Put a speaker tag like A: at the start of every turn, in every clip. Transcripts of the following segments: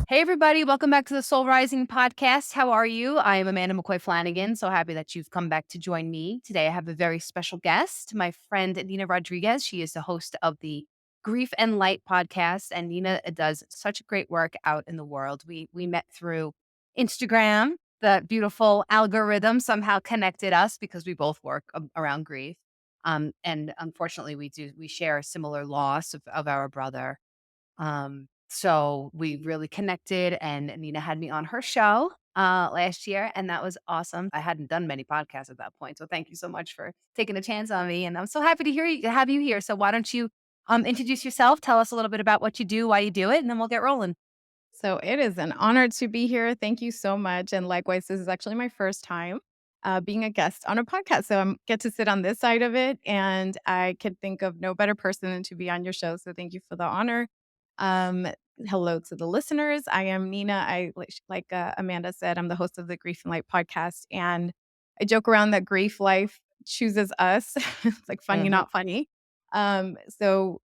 A: Hey, everybody. Welcome back to the Soul Rising podcast. How are you? I am Amanda McCoy Flanagan. So happy that you've come back to join me. Today, I have a very special guest, my friend Nina Rodriguez. She is the host of the Grief and Light podcast. And Nina does such great work out in the world. We met through Instagram. The beautiful algorithm somehow connected us because we both work around grief. And unfortunately, we share a similar loss of our brother. So we really connected and Nina had me on her show last year and that was awesome. I hadn't done many podcasts at that point. So thank you so much for taking a chance on me. And I'm so happy to have you here. So why don't you introduce yourself, tell us a little bit about what you do, why you do it, and then we'll get rolling.
B: So it is an honor to be here. Thank you so much. And likewise, this is actually my first time being a guest on a podcast. So I get to sit on this side of it. And I could think of no better person than to be on your show. So thank you for the honor. Um, Hello to the listeners. I am Nina. I like Amanda said, I'm the host of the Grief and Light podcast. And I joke around that grief life chooses us. It's like funny,
A: Hmm.
B: not funny. So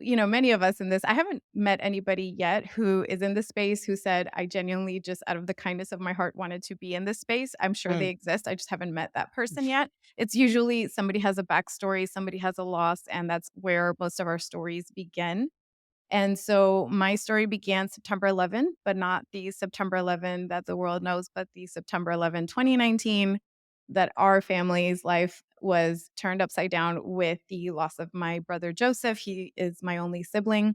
B: many of us in this, I haven't met anybody yet who is in this space who said, I genuinely just out of the kindness of my heart wanted to be in this space. I'm sure they
A: Mm.
B: exist. I just haven't met that person yet. It's usually somebody has a backstory, somebody has a loss, and that's where most of our stories begin. And so my story began September 11th, but not the September 11th that the world knows, but the September 2019, that our family's life was turned upside down with the loss of my brother Joseph. He is my only sibling.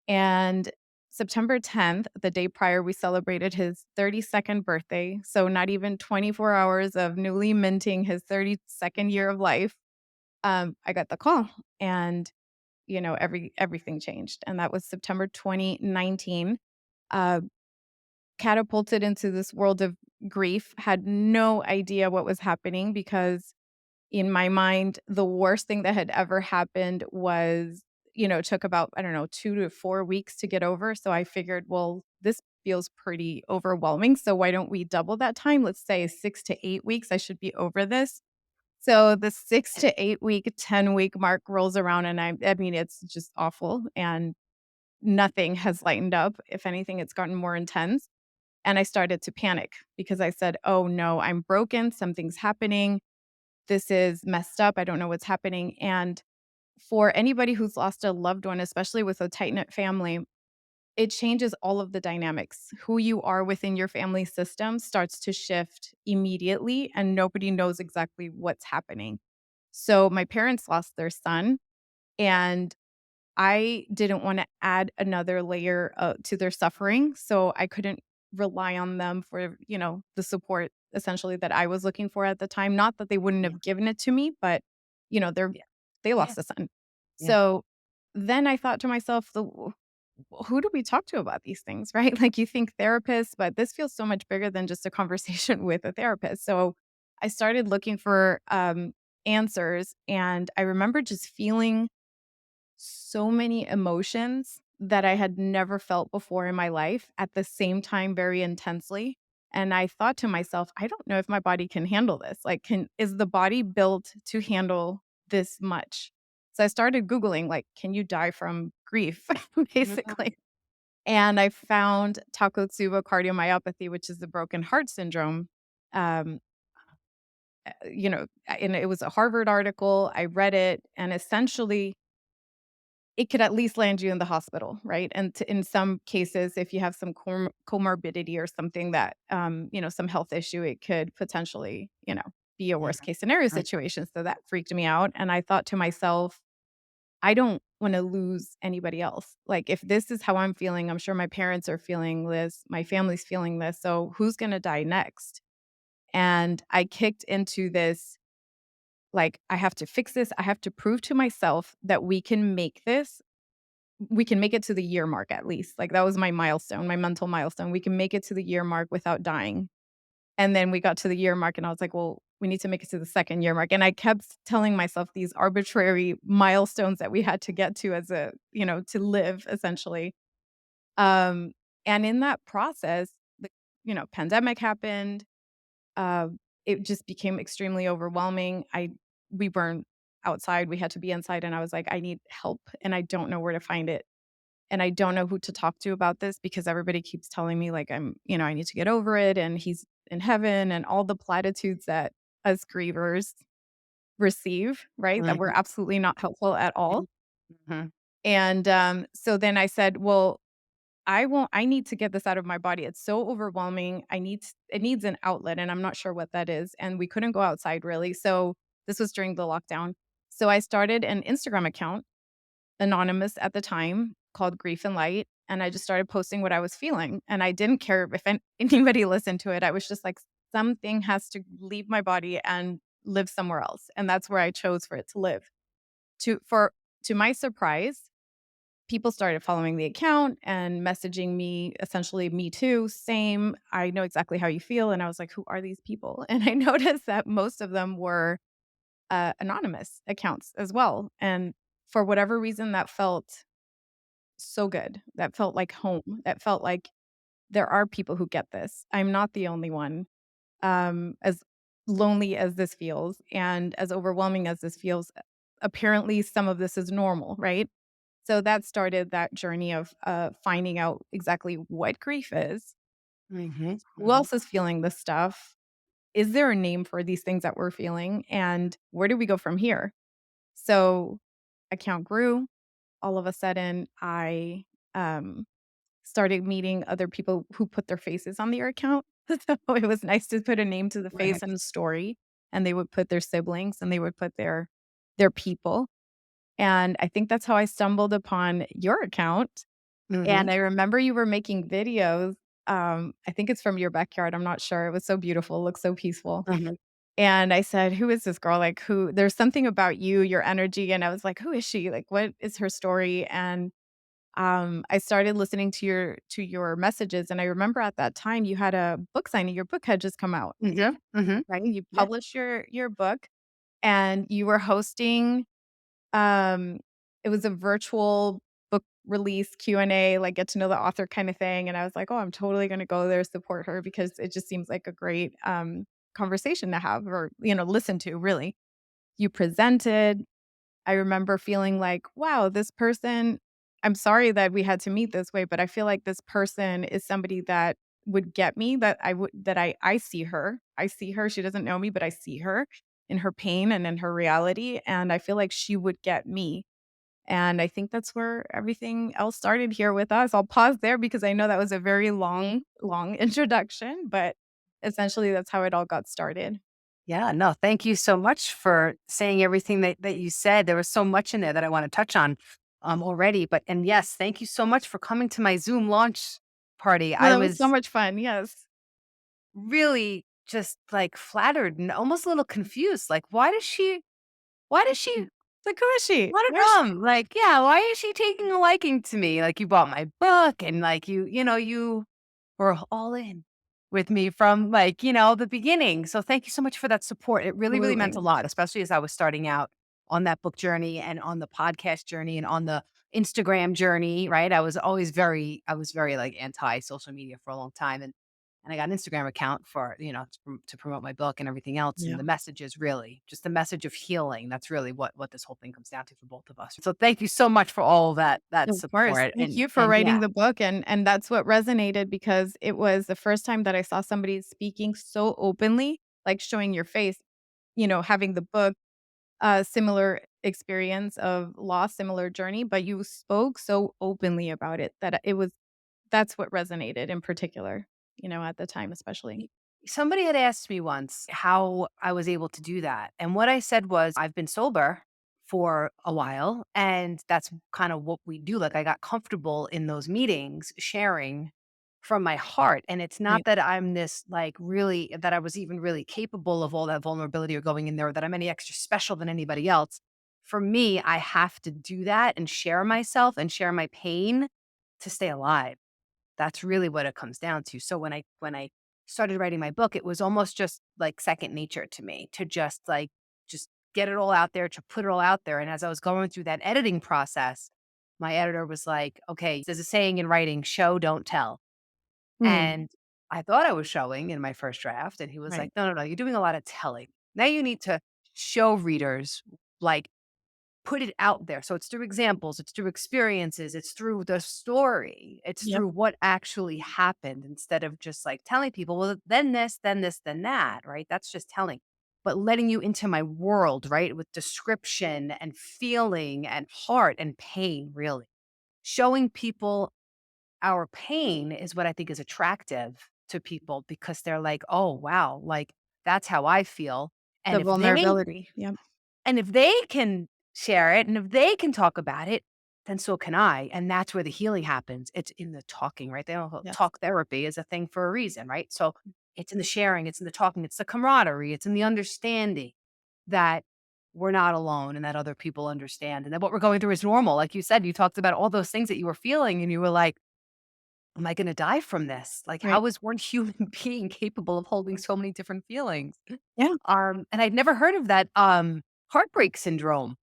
B: And September 10th, the day prior, we celebrated his 32nd birthday. So not even 24 hours of newly minting his 32nd year of life. I got the call and everything changed, and that was September 2019. Uh, Catapulted into this world of grief, had no idea what was happening because in my mind, the worst thing that had ever happened was, took about, I don't know, 2 to 4 weeks to get over, so I figured, "Well, this feels pretty overwhelming, so why don't we double that time? Let's say 6 to 8 weeks, I should be over this." So the 6 to 8 week, 10-week mark rolls around and I mean, it's just awful and nothing has lightened up. If anything, it's gotten more intense. And I started to panic because I said, "Oh no, I'm broken. Something's happening. This is messed up. I don't know what's happening." And for anybody who's lost a loved one, especially with a tight knit family, it changes all of the dynamics. Who you are within your family system starts to shift immediately, and nobody knows exactly what's happening. So my parents lost their son, and I didn't wanna add another layer, to their suffering, so I couldn't rely on them for, the support essentially that I was looking for at the time. Not that they wouldn't
A: Yeah.
B: have given it to me, but,
A: Yeah.
B: they
A: Yeah.
B: lost a son.
A: Yeah.
B: So, then I thought to myself, who do we talk to about these things, right? Like, you think therapists, but this feels so much bigger than just a conversation with a therapist. So, I started looking for, answers, and I remember just feeling so many emotions that I had never felt before in my life at the same time very intensely. And I thought to myself, I don't know if my body can handle this. Like, is the body built to handle this much? So I started Googling, like, can you die from grief,
A: Mhm.
B: basically. And I found Takotsubo Cardiomyopathy, which is the broken heart syndrome. Um, and it was a Harvard article. I read it, and essentially, it could at least land you in the hospital, right? And in some cases, if you have some comorbidity or something that, some health issue, it could potentially, be a worst
A: Mhm.
B: case scenario
A: Right.
B: situation. So that freaked me out. And I thought to myself, I don't want to lose anybody else. Like, if this is how I'm feeling, I'm sure my parents are feeling this, my family's feeling this. So who's going to die next? And I kicked into this, like, I have to fix this. I have to prove to myself that we can make it to the year mark at least. Like, that was my milestone, my mental milestone. We can make it to the year mark without dying. And then we got to the year mark and I was like, "Well, we need to make it to the second year mark." And I kept telling myself these arbitrary milestones that we had to get to as to live essentially. Um, and in that process, pandemic happened. Uh, it just became extremely overwhelming. We weren't outside, we had to be inside, and I was like, "I need help and I don't know where to find it." and I don't know who to talk to about this because everybody keeps telling me, like, I need to get over it, and he's in heaven, and all the platitudes that us grievers receive, right? That were
A: Mhm.
B: absolutely not helpful at all.
A: Mhm.
B: And, so then I said, "Well, I need to get this out of my body. It's so overwhelming. It needs an outlet, and I'm not sure what that is." And we couldn't go outside really. So this was during the lockdown. So I started an Instagram account, anonymous at the time, called Grief and Light, and I just started posting what I was feeling. And I didn't care if anybody listened to it. I was just like, something has to leave my body and live somewhere else. And that's where I chose for it to live. To my surprise, people started following the account and messaging me, essentially, "Me too, same. I know exactly how you feel." And I was like, "Who are these people?" And I noticed that most of them were anonymous accounts as well. And for whatever reason, that felt so good. That felt like home. That felt like there are people who get this. I'm not the only one. As lonely as this feels and as overwhelming as this feels, apparently some of this is normal, right? So that started that journey of finding out exactly what grief is,
A: Mhm.
B: who
A: Mhm.
B: else is feeling this stuff, is there a name for these things that we're feeling, and where do we go from here? So account grew. All of a sudden, I um, started meeting other people who put their faces on their account. So it was nice to put a name to the face
A: Right.
B: and a story, and they would put their siblings and they would put their people. And I think that's how I stumbled upon your account.
A: Mhm.
B: And I remember you were making videos. I think it's from your backyard. I'm not sure. It was so beautiful, looked so peaceful.
A: Mhm.
B: And I said, "Who is this girl? Like, who there's something about you, your energy." And I was like, "Who is she? Like, what is her story?" And I started listening to your messages. And I remember at that time you had a book signing. Your book had just come out,
A: Mhm. Mhm.
B: right? You
A: Yeah.
B: published your book and you were hosting um, it was a virtual book release Q&A, like, get to know the author kinda thing, and I was like, "Oh, I'm totally gonna go there, support her," because it just seems like a great, conversation to have or, listen to, really. You presented. I remember feeling like, "Wow, this person I'm sorry that we had to meet this way, but I feel like this person is somebody that would get me, that I see her. I see her, she doesn't know me, but I see her in her pain and in her reality, and I feel like she would get me." And I think that's where everything else started here with us. I'll pause there because I know that was a very long, long introduction, but essentially that's how it all got started.
A: Yeah, no, thank you so much for saying everything that you said. There was so much in there that I want to touch on already. But and yes, thank you so much for coming to my Zoom launch party.
B: No,
A: I
B: that was so
A: was
B: much fun, yes.
A: really just like flattered and almost a little confused. Like, why does she
B: Like, who is she?
A: want to
B: Where's she?
A: come? Like, yeah, why is she taking a liking to me? Like you bought my book and like you were all in with me from like, the beginning. So thank you so much for that support. It really, really meant a
B: Absolutely.
A: lot, especially as I was starting out on that book journey and on the podcast journey and on the Instagram journey, right? I was very like anti social media for a long time. And I got an Instagram account for, to promote my book and everything else. And
B: Yeah.
A: the message is really just the message of healing. That's really what this whole thing comes down to for both of us. So thank you so much for all that
B: Of course.
A: support.
B: Thank
A: And
B: you for
A: and
B: writing
A: yeah.
B: the book, and that's what resonated because it was the first time that I saw somebody speaking so openly, like showing your face, having the book, similar experience of loss, similar journey, but you spoke so openly about it that that's what resonated in particular, at the time especially.
A: Y Somebody had asked me once how I was able to do that, and what I said was, "I've been sober for a while, and that's kinda what we do." Like, I got comfortable in those meetings sharing from my heart, and it's not
B: Right.
A: that I'm this, like, really that I was even really capable of all that vulnerability or going in there, or that I'm any extra special than anybody else. For me, I have to do that and share myself and share my pain to stay alive. That's really what it comes down to. So when I started writing my book, it was almost just like second nature to me to just get it all out there, to put it all out there. And as I was going through that editing process, my editor was like, "Okay, there's a saying in writing, show, don't tell."
B: Mm,
A: And I thought I was showing in my first draft, and he was like,
B: right.
A: "No, no, no, you're doing a lot of telling. Now you need to show readers like put it out there. So it's through examples, it's through experiences, it's through the story, it's
B: Yep.
A: through what actually happened instead of just like telling people, well, then this, then this, then that, right? That's just telling. But letting you into my world, right? With description and feeling and heart and pain, really. Showing people our pain is what I think is attractive to people because they're like, "Oh, wow, like, that's how I feel."
B: The
A: And
B: vulnerability. Yep.
A: if they can share it and if they can talk about it, then so can I, and that's where the healing happens. It's in the talking, right? They don't
B: Yes.
A: talk therapy is a thing for a reason, right? So, it's in the sharing, it's in the talking, it's the camaraderie, it's in the understanding that we're not alone and that other people understand and that what we're going through is normal. Like you said, you talked about all those things that you were feeling and you were like, am I gonna die from this? Like,
B: Right.
A: how is one human being capable of holding so many different feelings?
B: Yeah.
A: And I'd never heard of that, heartbreak syndrome.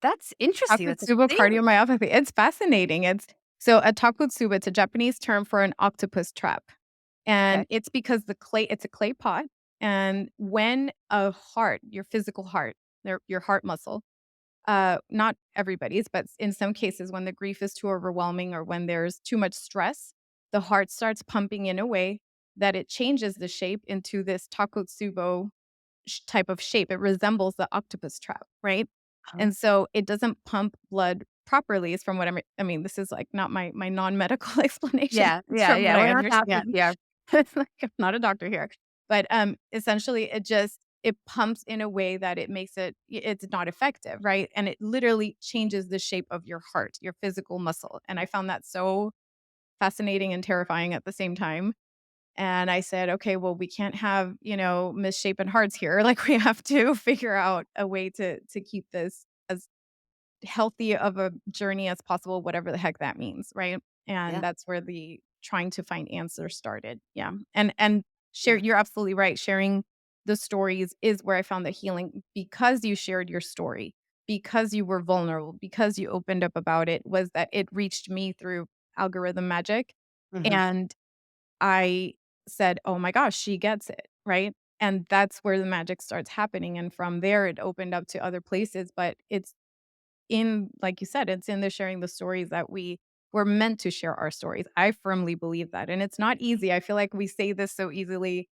A: That's interesting, that's a
B: Takotsubo
A: thing.
B: Cardiomyopathy. It's fascinating. It's so a takotsubo, it's a Japanese term for an octopus trap.
A: Okay.
B: And it's because it's a clay pot. And when a heart, your physical heart, your heart muscle, not everybody's, but in some cases, when the grief is too overwhelming or when there's too much stress, the heart starts pumping in a way that it changes the shape into this takotsubo type of shape. It resembles the octopus trap, right?
A: Oh.
B: And so it doesn't pump blood properly is from what I mean, this is like not my non-medical explanation.
A: Yeah,
B: It's
A: yeah,
B: from what
A: yeah,
B: I
A: we're not doctors
B: understand.
A: here.
B: It's like I'm not a doctor here. But essentially it pumps in a way that it makes it's not effective, right? And it literally changes the shape of your heart, your physical muscle. And I found that so fascinating and terrifying at the same time. And I said, "Okay, well, we can't have, misshapen hearts here. Like, we have to figure out a way to keep this as healthy of a journey as possible, whatever the heck that means, right?" And
A: Yeah,
B: that's where the trying to find answers started. Yeah. And share
A: yeah.
B: you're absolutely right. Sharing the stories is where I found the healing because you shared your story, because you were vulnerable, because you opened up about it, was that it reached me through algorithm magic.
A: Mhm.
B: And I said, "Oh my gosh, she gets it," right? And that's where the magic starts happening, and from there, it opened up to other places, but it's in like you said, it's in the sharing the stories that we're meant to share our stories. I firmly believe that, and it's not easy. I feel like we say this so easily.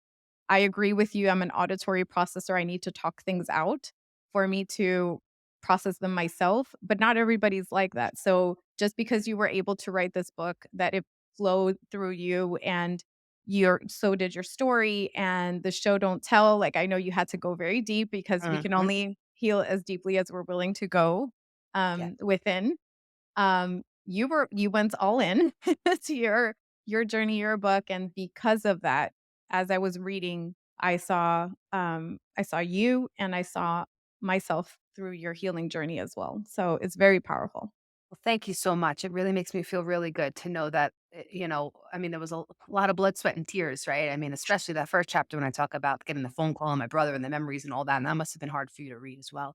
B: I agree with you. I'm an auditory processor. I need to talk things out for me to process them myself, but not everybody's like that. So just because you were able to write this book, that it flowed through you and so did your story and the show don't tell. Like I know you had to go very deep because we can
A: Mhm.
B: only heal as deeply as we're willing to go
A: Yeah.
B: within. You went all in to your journey, your book, and because of that, as I was reading, I saw you and I saw myself through your healing journey as well. So it's very powerful.
A: Well, thank you so much. It really makes me feel really good to know that, I mean, there was a lot of blood, sweat, and tears, right? I mean, especially that first chapter when I talk about getting the phone call on my brother and the memories and all that. And that must have been hard for you to read as well.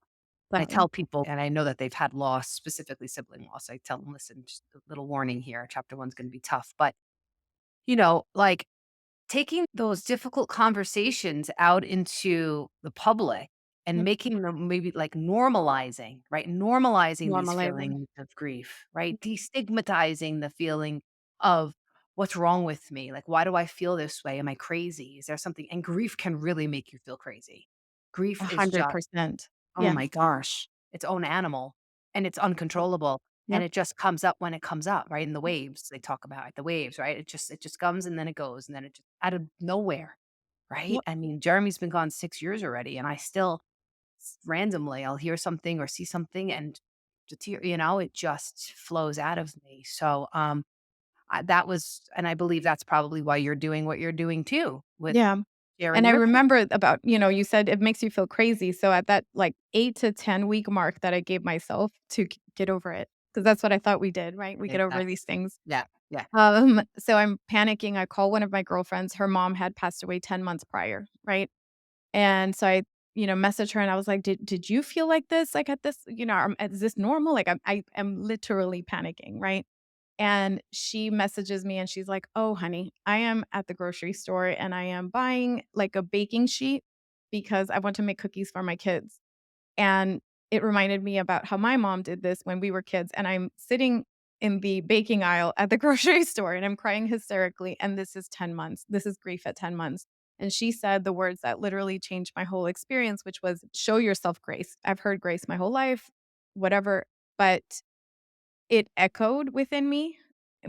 A: I
B: Definitely.
A: tell people, and I know that they've had loss, specifically sibling loss. I tell them, listen, just a little warning here. Chapter one's going to be tough. But, like taking those difficult conversations out into the public and
B: Yep.
A: making them maybe like normalizing, right? Normalizing these
B: Normalizing.
A: feelings of grief, right? Destigmatizing the feeling of what's wrong with me? Like, why do I feel this way? Am I crazy? Is there something? And grief can really make you feel crazy. Grief is just
B: 100%.
A: oh
B: Yeah.
A: my gosh, its own animal, and it's uncontrollable, and
B: Yep.
A: it just comes up when it comes up, right? In the waves, they talk about it, the waves, right? It just comes and then it goes, and then it just out of nowhere, right?
B: Yep.
A: I mean, Jeremy's been gone 6 years already, and I still randomly, I'll hear something or see something and the tear, it just flows out of me. So, that was and I believe that's probably why you're doing what you're doing too with
B: Yeah.
A: sharing
B: And I
A: your pain.
B: remember about, you said it makes you feel crazy. So at that like 8 to 10 week mark that I gave myself to get over it, because that's what I thought we did, right? We get over
A: Exactly.
B: these things.
A: Yeah, yeah.
B: So I'm panicking. I call one of my girlfriends. Her mom had passed away 10 months prior, right? And so I, messaged her and I was like, "Did you feel like this? Like at this, is this normal?" Like I am literally panicking, right? And she messages me and she's like, "Oh, honey, I am at the grocery store and I am buying like a baking sheet because I want to make cookies for my kids." And it reminded me about how my mom did this when we were kids, and I'm sitting in the baking aisle at the grocery store, and I'm crying hysterically, and this is 10 months. This is grief at 10 months. And she said the words that literally changed my whole experience, which was, "Show yourself grace." I've heard grace my whole life, whatever, but it echoed within me,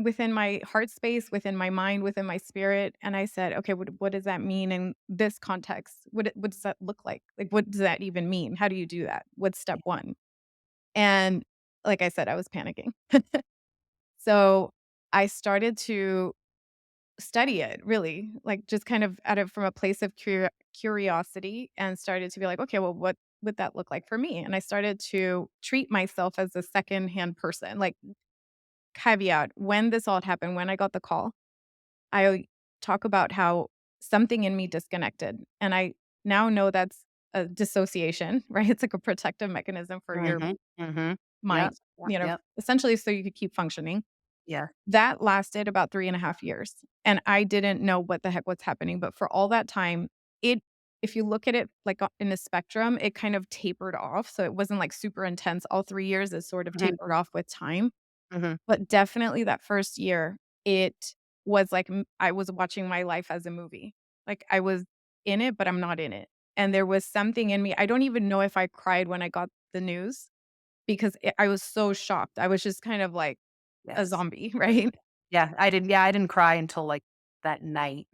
B: within my heart space, within my mind, within my spirit, and I said, "Okay, what does that mean in this context? What does that look like? Like, what does that even mean? How do you do that? What's step 1?" And like I said, I was panicking. So, I started to study it really, like, just kind of out of from a place of curiosity and started to be like, "Okay, well, what would that look like for me?" And I started to treat myself as a secondhand person, like, caveat, when this all happened, when I got the call, I talk about how something in me disconnected, and I now know that's a dissociation, right? It's like a protective mechanism for your
A: Mhm, mhm. Yep,
B: mind,
A: yep, yep.
B: essentially so you could keep functioning.
A: Yeah.
B: That lasted about 3.5 years, and I didn't know what the heck was happening, but for all that time, it if you look at it, like, in a spectrum, it kind of tapered off, so it wasn't, like, super intense all 3 years, it sort of
A: Mhm,
B: tapered off with time.
A: mhm,
B: But definitely that first year, it was like I was watching my life as a movie. Like, I was in it, but I'm not in it. And there was something in me I don't even know if I cried when I got the news because I was so shocked. I was just kind of like a
A: yes.
B: zombie, right?
A: Yeah, I didn't cry until, like, that night,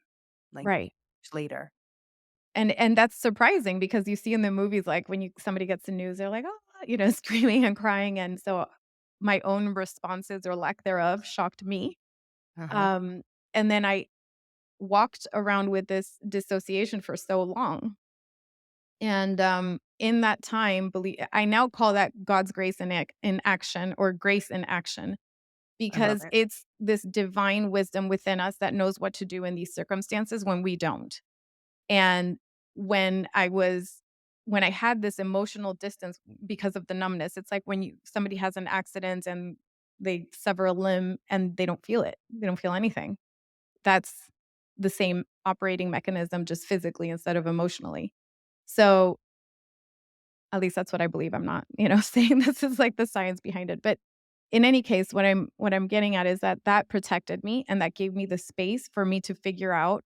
A: like,
B: Right.
A: later.
B: And that's surprising because you see in the movies, like, when somebody gets the news, they're like, "Oh," screaming and crying, and so my own responses or lack thereof shocked me.
A: Uh-huh,
B: Um, and then I walked around with this dissociation for so long. And in that time, believe I now call that God's grace in action or grace in action
A: I love
B: because
A: it.
B: it's this divine wisdom within us that knows what to do in these circumstances when we don't. And when I was when I had this emotional distance because of the numbness, it's like when somebody has an accident and they sever a limb and they don't feel it. They don't feel anything. That's the same operating mechanism, just physically instead of emotionally. So, at least that's what I believe. I'm not, saying this is like the science behind it. But in any case, what I'm getting at is that that protected me and that gave me the space for me to figure out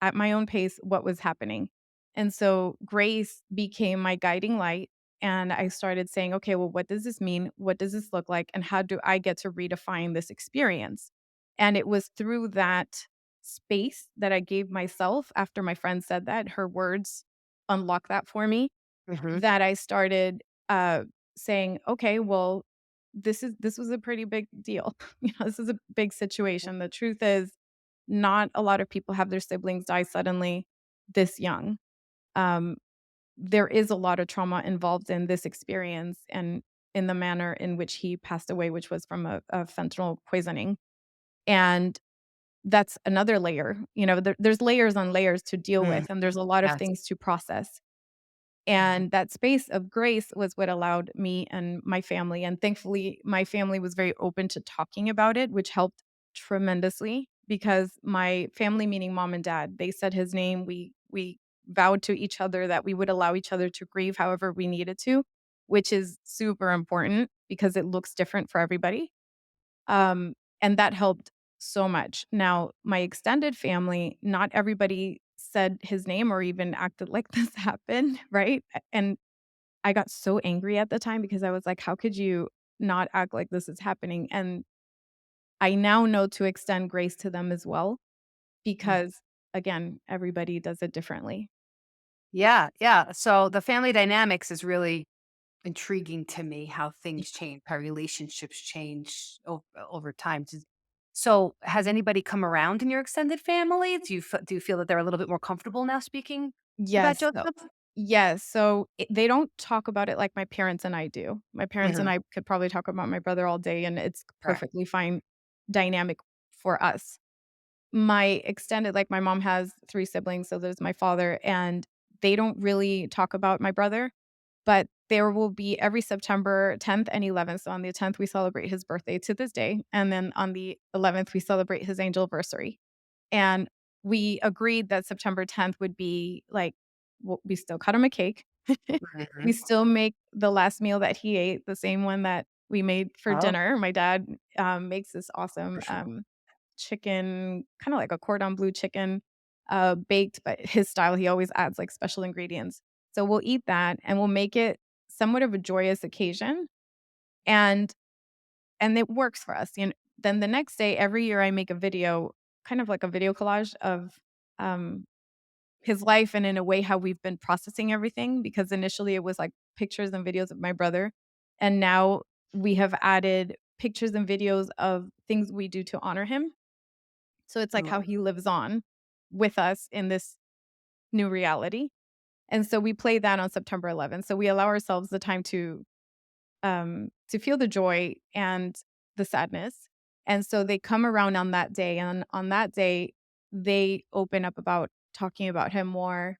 B: at my own pace what was happening. And so grace became my guiding light. And I started saying, okay, well, what does this mean? What does this look like? And how do I get to redefine this experience? And it was through that space that I gave myself after my friend said that, her words unlocked that for me,
A: Mhm,
B: that I started saying, okay, well, this was a pretty big deal. This is a big situation. The truth is, not a lot of people have their siblings die suddenly this young. Um, there is a lot of trauma involved in this experience and in the manner in which he passed away, which was from a fentanyl poisoning. And that's another layer. There's layers on layers to deal
A: mm,
B: with, and there's a lot of
A: yes.
B: things to process.
A: Mhm,
B: And that space of grace was what allowed me and my family, and thankfully, my family was very open to talking about it, which helped tremendously because my family, meaning mom and dad, they said his name. We vowed to each other that we would allow each other to grieve however we needed to, which is super important because it looks different for everybody. And that helped so much. Now, my extended family, not everybody said his name or even acted like this happened, right? And I got so angry at the time because I was like, how could you not act like this is happening? And I now know to extend grace to them as well
A: mm.
B: because, again, everybody does it differently.
A: Yeah, yeah, so the family dynamics is really intriguing to me, how
B: Y-
A: things change, how relationships change over time. So, has anybody come around in your extended family? Do you feel that they're a little bit more comfortable now speaking about
B: Yes.
A: Joseph?
B: Yes. So they don't talk about it like my parents and I do. My parents and
A: Mhm,
B: I could probably talk about my brother all day, and it's
A: right.
B: perfectly fine dynamic for us. My extended like, my mom has 3 siblings, so there's my father, and they don't really talk about my brother, but there will be every September 10th and 11th. So on the 10th, we celebrate his birthday to this day, and then on the 11th, we celebrate his anniversary. And we agreed that September 10th would be, like we still cut him a cake, We
A: Mhm.
B: still make the last meal that he ate, the same one that we made for
A: Oh,
B: dinner. My dad, makes this
A: for
B: awesome,
A: sure.
B: chicken, kinda like a cordon bleu chicken, baked, but his style, he always adds, like, special ingredients. So we'll eat that, and we'll make it somewhat of a joyous occasion, and it works for us, then the next day, every year I make a video, kind of like a video collage of, um, his life and in a way how we've been processing everything because initially it was, like, pictures and videos of my brother, and now we have added pictures and videos of things we do to honor him. So it's like how
A: Mm,
B: he lives on with us in this new reality, and so we play that on September 11th. So we allow ourselves the time to feel the joy and the sadness. And so they come around on that day, and on that day, they open up about talking about him more.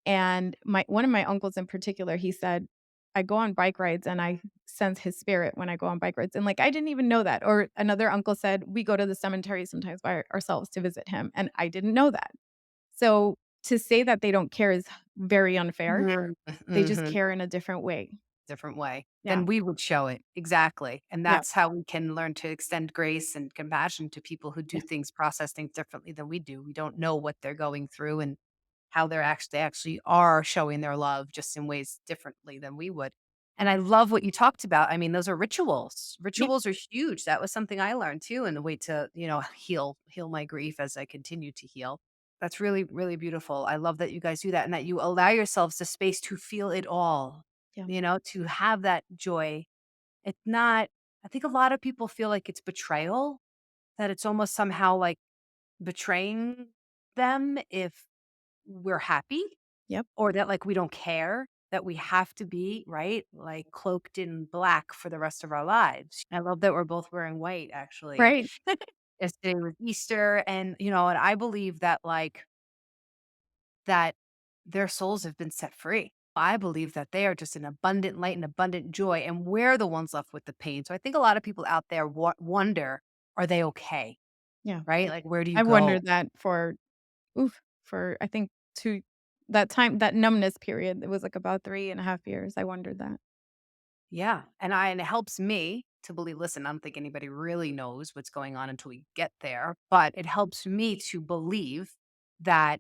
B: And my one of my uncles in particular, he said, "I go on bike rides and I sense his spirit when I go on bike rides." And like I didn't even know that. Or another uncle said, "We go to the cemetery sometimes by ourselves to visit him." And I didn't know that. So to say that they don't care is very unfair.
A: mhm,
B: They just
A: mhm.
B: care in a different way.
A: Different way,
B: Yeah.
A: then we would show it. Exactly, and
B: Yeah.
A: that's how we can learn to extend grace and compassion to people who do
B: Yeah.
A: things, process things differently than we do. We don't know what they're going through and how they actually are showing their love just in ways differently than we would. And I love what you talked about. I mean, those are rituals.
B: Yeah.
A: Rituals are huge. That was something I learned too, and a way to, heal my grief as I continue to heal. That's really, really beautiful. I love that you guys do that and that you allow yourselves the space to feel it all,
B: Yeah.
A: to have that joy. It's not, I think a lot of people feel like it's betrayal, that it's almost somehow like betraying them if we're happy
B: Yep.
A: or that like we don't care, that we have to be, right? Like cloaked in black for the rest of our lives. I love that we're both wearing white actually.
B: Right.
A: Yesterday was Easter and and I believe that that their souls have been set free. I believe that they are just an abundant light and abundant joy, and we're the ones left with the pain. So I think a lot of people out there wonder, are they okay?
B: Yeah.
A: Right? Like, where do you
B: I've
A: go?
B: wondered that for for I think 2 that time that numbness period, it was, like, about 3.5 years, I wondered that.
A: Yeah. And it helps me to believe, listen, I don't think anybody really knows what's going on until we get there. But it helps me to believe that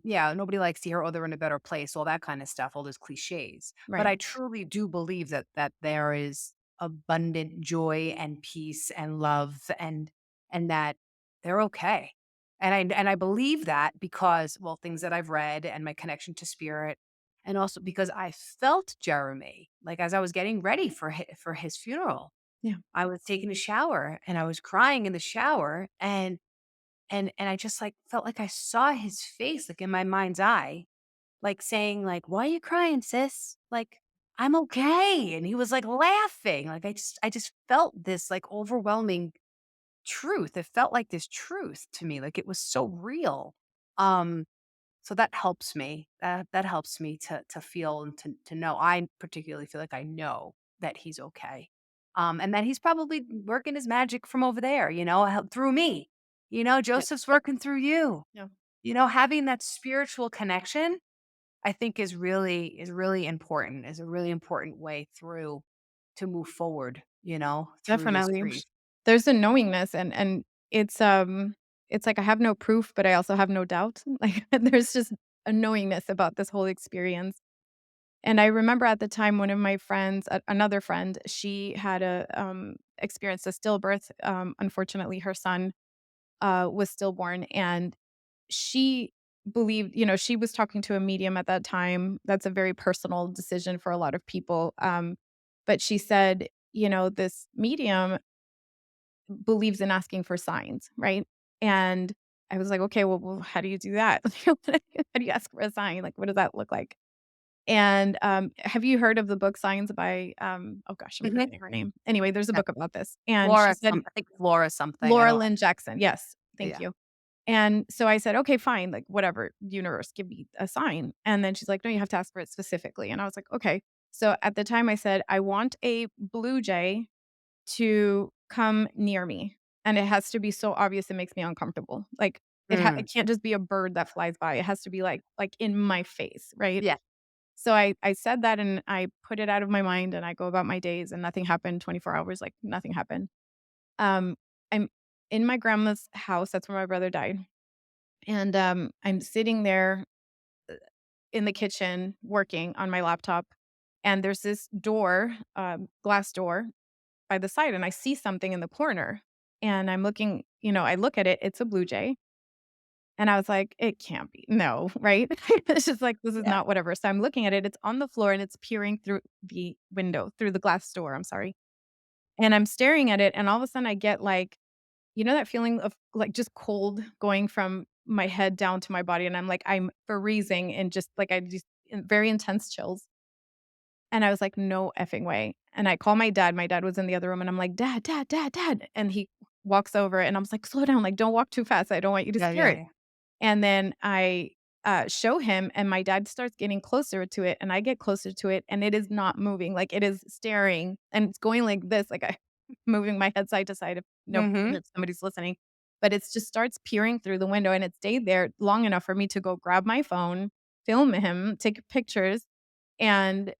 A: yeah, nobody likes to hear, oh, they're in a better place, all that kind of stuff, all those cliches. But
B: Right.
A: I truly do believe that there is abundant joy and peace and love and that they're okay. And I believe that because, well, things that I've read and my connection to spirit and also because I felt Jeremy, like, as I was getting ready for his funeral.
B: Yeah.
A: I was taking a shower, and I was crying in the shower, and I just, like, felt like I saw his face, like, in my mind's eye, like, saying, like, "Why are you crying, sis? Like, I'm okay." And he was, like, laughing, like, I just felt this, like, overwhelming truth. It felt like this truth to me, like, it was so real. Um so that helps me. That helps me to feel and to know. I particularly feel like I know that he's okay. And that he's probably working his magic from over there, through me.
B: Yeah.
A: Joseph's working through you.
B: Yeah.
A: Having that spiritual connection, I think is really important, is a really important way through to move forward, through this
B: Definitely.
A: grief.
B: There's a knowingness and it's like I have no proof, but I also have no doubt. Like, there's just a knowingness about this whole experience. And I remember at the time, one of my friends, another friend, she had experienced a stillbirth. Unfortunately, her son, was stillborn, and she believed she was talking to a medium at that time. That's a very personal decision for a lot of people, but she said, "This medium believes in asking for signs," right? And I was like, "Okay, well, how do you do that? How do you ask for a sign? Like, what does that look like?" And, have you heard of the book Signs by, oh gosh, I'm
A: Mhm.
B: forgetting her name. Anyway, there's a
A: Yeah.
B: book about this, and she said
A: I think Laura something. I
B: Laura
A: don't.
B: Lynn Jackson, yes, thank
A: Yeah.
B: you. And so I said, "Okay, fine, like, whatever, universe, give me a sign." And then she's like, "No, you have to ask for it specifically." And I was like, "Okay." So at the time I said, "I want a blue jay to come near me, and it has to be so obvious it makes me uncomfortable. Like,
A: Mm.
B: it can't just be a bird that flies by, it has to be, like, in my face, right?"
A: Yeah.
B: So I said that and I put it out of my mind and I go about my days and nothing happened. 24 hours, like nothing happened. Um, I'm in my grandma's house. That's where my brother died. And I'm sitting there in the kitchen working on my laptop. And there's this door, glass door by the side, and I see something in the corner. And I'm looking, I look at it, it's a blue jay. And I was like, it can't be. No, right? It's just like, this is
A: Yeah.
B: not whatever. So I'm looking at it, it's on the floor and it's peering through the window, through the glass door. I'm sorry. And I'm staring at it, and all of a sudden I get like, that feeling of like just cold going from my head down to my body. And I'm like, I'm freezing and just like, I just very intense chills. And I was like, "No effing way." And I call my dad. My dad was in the other room, and I'm like, "Dad, dad, dad, dad." And he walks over, and I was like, "Slow down, like, don't walk too fast. I don't want you to
A: Yeah,
B: scare
A: yeah,
B: it."
A: yeah.
B: And then I, show him, and my dad starts getting closer to it, and I get closer to it, and it is not moving, like, it is staring, and it's going like this, like, I moving my head side to side
A: Mhm.
B: if somebody's listening. But it just starts peering through the window, and it stayed there long enough for me to go grab my phone, film him, take pictures, and,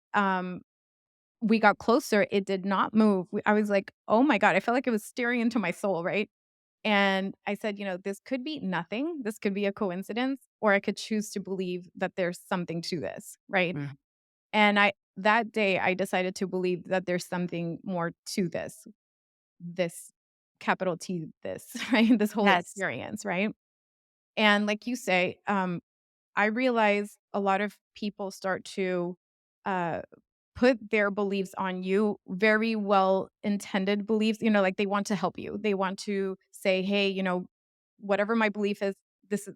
B: we got closer, it did not move. I was like, "Oh my god," I felt like it was staring into my soul, right? And I said, "This could be nothing. This could be a coincidence, or I could choose to believe that there's something to this," right?
A: Mhm.
B: And that day, I decided to believe that there's something more to this capital T this, right? This whole
A: Yes.
B: experience, right? And like you say, I realize a lot of people start to, uh, put their beliefs on you, very well intended beliefs, like they want to help you. They want to say, "Hey, whatever my belief is, this is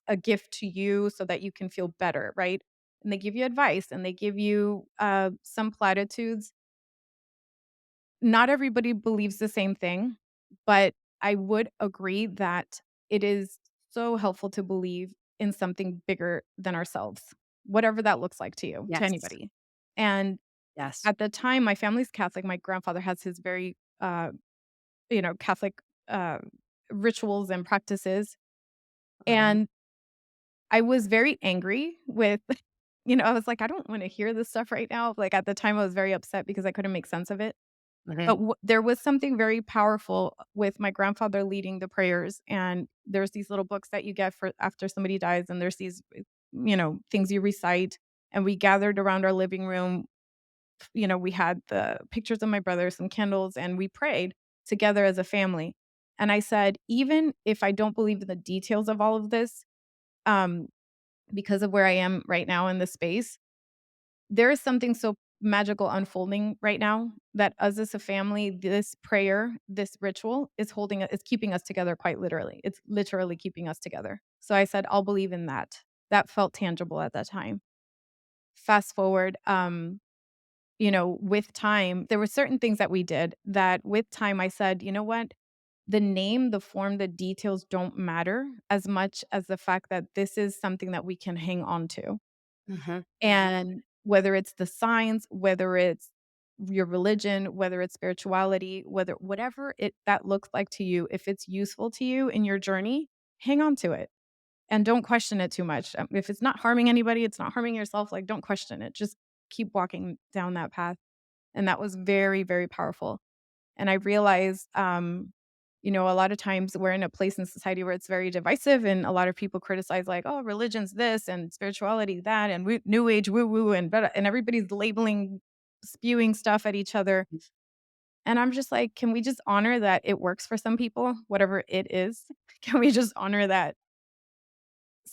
B: a gift to you so that you can feel better," right? And they give you advice and they give you some platitudes. Not everybody believes the same thing, but I would agree that it is so helpful to believe in something bigger than ourselves, whatever that looks like to you, to
A: Yes.
B: anybody. And
A: Yes.
B: at the time, my family's Catholic. My grandfather has his very, Catholic uh, rituals and practices.
A: Mhm.
B: And I was very angry with, I was like, I don't want to hear this stuff right now. Like at the time, I was very upset because I couldn't make sense of it. But
A: Mhm.
B: there was something very powerful with my grandfather leading the prayers, and there's these little books that you get for after somebody dies, and there's these, things you recite, and we gathered around our living room. We had the pictures of my brother, some candles, and we prayed together as a family. And I said, "Even if I don't believe in the details of all of this, um, because of where I am right now in this space, there is something so magical unfolding right now that us as a family, this prayer, this ritual is keeping us together quite literally. It's literally keeping us together." So I said, "I'll believe in that." That felt tangible at that time. Fast forward, with time, there were certain things that we did that with time I said, "You know what? The name, the form, the details don't matter as much as the fact that this is something that we can hang on to."
A: Mhm.
B: And whether it's the signs, whether it's your religion, whether it's spirituality, whatever that looks like to you, if it's useful to you in your journey, hang on to it and don't question it too much. If it's not harming anybody, it's not harming yourself, like don't question it. Just keep walking down that path. And that was very, very powerful. And I realized, a lot of times we're in a place in society where it's very divisive, and a lot of people criticize, like, "Oh, religion's this and spirituality that, and new age woo woo," and everybody's labeling, spewing stuff at each other. And I'm just like, can we just honor that it works for some people, whatever it is? Can we just honor that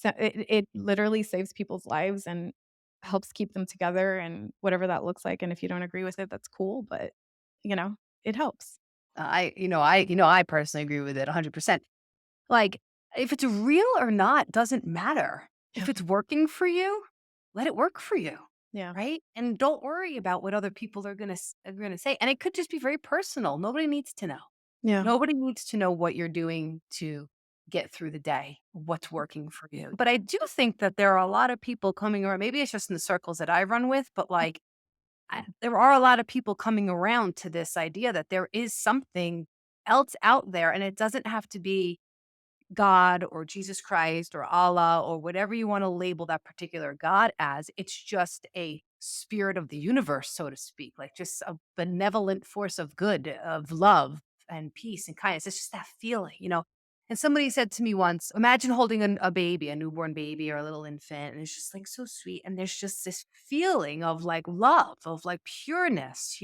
B: it literally saves people's lives and helps keep them together and whatever that looks like? And if you don't agree with it, that's cool, but you know, it helps.
A: I personally agree with it 100%. Like, if it's real or not doesn't matter.
B: Yeah.
A: If it's working for you, let it work for you,
B: Yeah.
A: right? And don't worry about what other people are gonna say. And it could just be very personal. Nobody needs to know.
B: Yeah.
A: Nobody needs to know what you're doing to get through the day, what's working for you. But I do think that there are a lot of people coming around. Maybe it's just in the circles that I run with, but like there are a lot of people coming around to this idea that there is something else out there, and it doesn't have to be God or Jesus Christ or Allah or whatever you want to label that particular God as. It's just a spirit of the universe, so to speak, like just a benevolent force of good, of love and peace and kindness. It's just that feeling. And somebody said to me once, imagine holding a baby, a newborn baby or a little infant, and it's just like so sweet. And there's just this feeling of like love, of like pureness.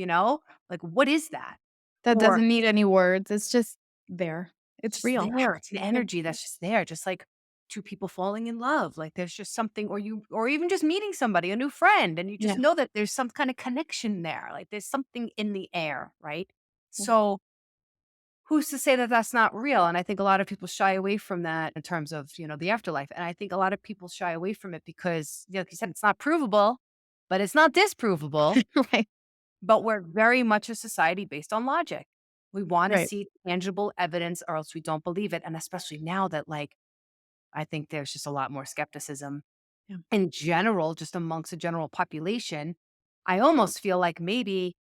A: Like, what is that?
B: That
A: Or
B: doesn't need any words, it's just there. It's
A: just
B: real.
A: there. It's an
B: Yeah,
A: energy that's just there, just like two people falling in love. Like there's just something, or even just meeting somebody, a new friend, and you just
B: yeah,
A: know that there's some kind of connection there. Like there's something in the air, right?
B: yeah,
A: So who's to say that that's not real? And I think a lot of people shy away from that in terms of, the afterlife. And I think a lot of people shy away from it because, like you said, it's not provable, but it's not disprovable.
B: right,
A: But we're very much a society based on logic. We want to
B: right,
A: see tangible evidence or else we don't believe it. And especially now that, like, I think there's just a lot more skepticism
B: yeah,
A: in general, just amongst the general population. I almost feel like maybe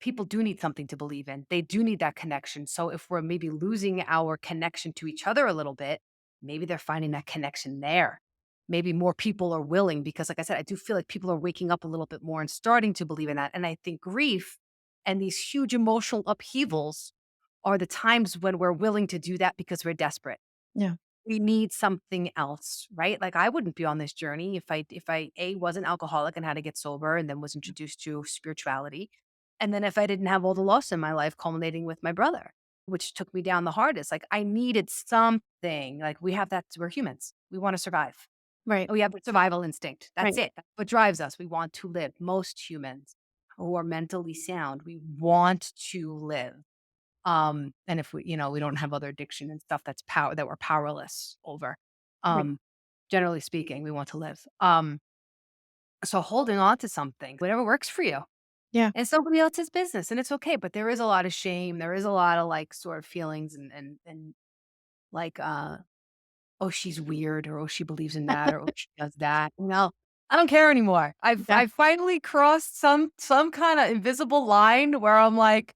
A: people do need something to believe in. They do need that connection. So if we're maybe losing our connection to each other a little bit, maybe they're finding that connection there. Maybe more people are willing because, like I said, I do feel like people are waking up a little bit more and starting to believe in that. And I think grief and these huge emotional upheavals are the times when we're willing to do that because we're desperate.
B: yeah,
A: We need something else, right? Like I wouldn't be on this journey if I A wasn't alcoholic and had to get sober and then was introduced to spirituality. And then if I didn't have all the loss in my life culminating with my brother, which took me down the hardest. Like I needed something. Like we have that, we're humans. We want to survive.
B: right,
A: We have a survival instinct. That's
B: right,
A: it. That's what drives us. We want to live. Most humans who are mentally sound, we want to live. And if we don't have other addiction and stuff that we're powerless over.
B: right,
A: Um, Generally speaking, we want to live. So holding on to something, whatever works for you.
B: yeah,
A: And somebody else's business, and it's okay. But there is a lot of shame. There is a lot of like sort of feelings and like oh, she's weird, or oh, she believes in that, or oh, she does that. I don't care anymore. I've
B: yeah.
A: I've finally crossed some kind of invisible line where I'm like,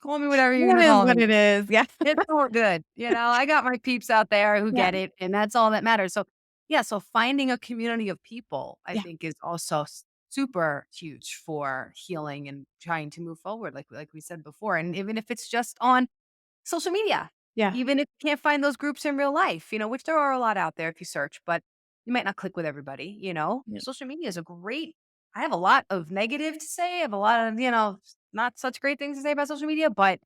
A: call me whatever you're
B: It
A: gonna
B: is
A: call
B: what
A: me.
B: it is, yeah,
A: It's all good. I got my peeps out there who
B: yeah,
A: get it, and that's all that matters. So, yeah, so finding a community of people, I
B: yeah,
A: think, is also super huge for healing and trying to move forward, like we said before. And even if it's just on social media,
B: yeah,
A: even if you can't find those groups in real life, which there are a lot out there if you search, but you might not click with everybody.
B: yeah.
A: Social media is a great I have a lot of negative to say. I have a lot of, not such great things to say about social media, but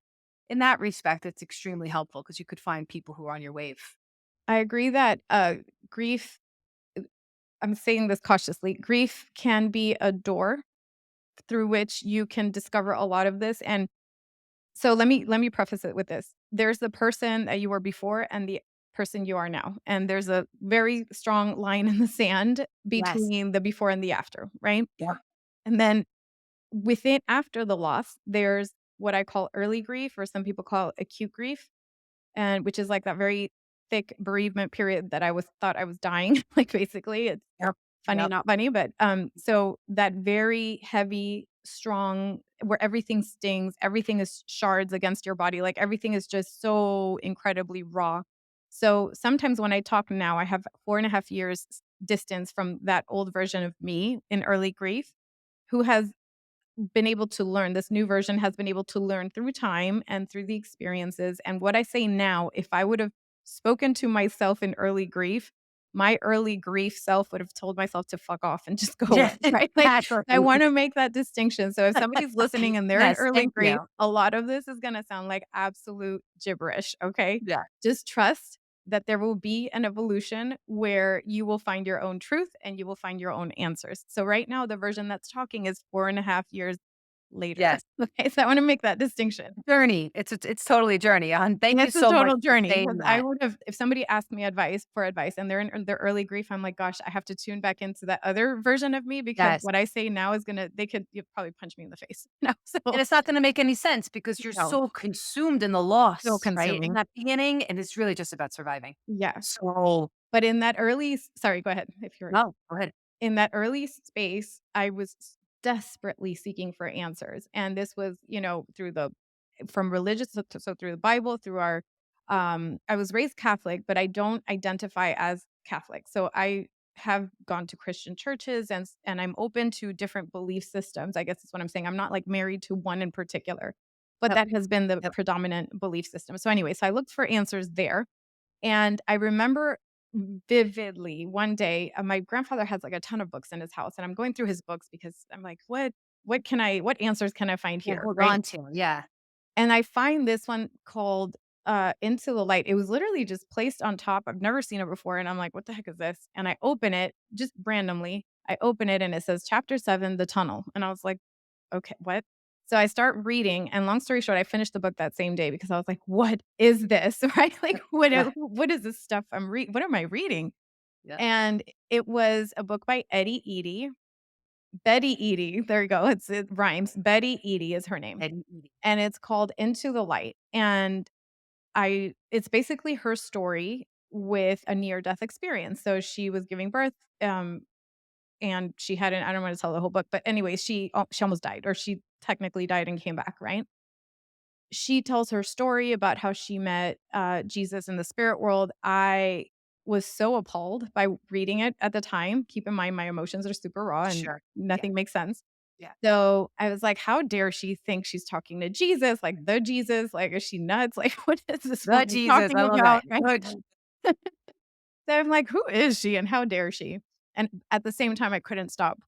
A: in that respect, it's extremely helpful because you could find people who are on your wave.
B: I agree that, grief I'm saying this cautiously, grief can be a door through which you can discover a lot of this, and so let me preface it with this. There's the person that you were before and the person you are now, and there's a very strong line in the sand
A: Yes.
B: between the before and the after, right?
A: Yeah.
B: And then within after the loss, there's what I call early grief, or some people call acute grief, and which is like that very thick bereavement period that I was thought I was dying, like, basically. It's
A: Yep.
B: funny,
A: Yep.
B: not funny, but, so that very heavy, strong where everything stings, everything is shards against your body, like, everything is just so incredibly raw. So, sometimes when I talk now, I have 4.5 years distance from that old version of me in early grief, who has been able to learn this new version has been able to learn through time and through the experiences, and what I say now, if I would have spoken to myself in early grief, my early grief self would have told myself to fuck off and just go away,
A: Yeah,
B: right? Like, I
A: exactly.
B: wanna make that distinction, so if somebody's listening and they're in
A: Yes,
B: early
A: thank
B: grief,
A: you.
B: a lot of this is gonna sound like absolute gibberish, okay?
A: Yeah.
B: Just trust that there will be an evolution where you will find your own truth and you will find your own answers. So right now, the version that's talking is 4.5 years later.
A: Yes.
B: Okay, so I wanna make that distinction.
A: Journey. It's totally a journey, and thank you
B: It's a
A: so much
B: total
A: for
B: journey because
A: saying
B: I
A: that.
B: would have if somebody asked me advice and they're in their early grief, I'm like, "Gosh, I have to tune back into that other version of me because
A: Yes.
B: what I say now is gonna they could you'd probably punch me in the face." No, so
A: And it's not gonna make any sense because you're
B: no,
A: so consumed in the
B: so
A: loss, right, in
B: consuming.
A: that beginning, and it's really just about surviving.
B: Yeah,
A: So
B: but in that early s sorry, go ahead if you're
A: no, go ahead.
B: in that early space, I was desperately seeking for answers, and this was, through the from religious so through the Bible, through our, I was raised Catholic, but I don't identify as Catholic. So I have gone to Christian churches and I'm open to different belief systems. I guess is what I'm saying. I'm not like married to one in particular, but
A: Yep.
B: that has been the
A: Yep.
B: predominant belief system. So anyway, so I looked for answers there. And I remember vividly one day, my grandfather has like a ton of books in his house, and I'm going through his books because I'm like, what answers can I find
A: Yeah,
B: here?
A: hold
B: Right.
A: on to. Yeah.
B: And I find this one called Into the Light. It was literally just placed on top. I've never seen it before. And I'm like, what the heck is this? And I open it just randomly. I open it and it says chapter 7, The Tunnel. And I was like, okay, what? So I start reading, and long story short, I finished the book that same day because I was like, "What is this?" Right? Like,
A: Yeah.
B: what is this stuff what am I reading?
A: Yeah.
B: And it was a book by Betty Eady. There you go. It rhymes. Betty Eady is her name,
A: Eddie Edie.
B: and it's called Into the Light. And I it's basically her story with a near death experience. So she was giving birth, um, and she had an I don't want to tell the whole book, but anyway, she almost died, or she technically died and came back, right? She tells her story about how she met, Jesus in the spirit world. I was so appalled by reading it at the time. Keep in mind, my emotions are super raw and
A: Sure. Yeah.
B: nothing makes sense.
A: Yeah.
B: So, I was like, "How dare she think she's talking to Jesus? Like, the Jesus? Like, is she nuts? Like, what is this
A: The
B: woman
A: Jesus.
B: talking
A: I love that.
B: about?" Right?
A: The Je
B: So, I'm like, "Who is she and how dare she?" And at the same time, I couldn't stop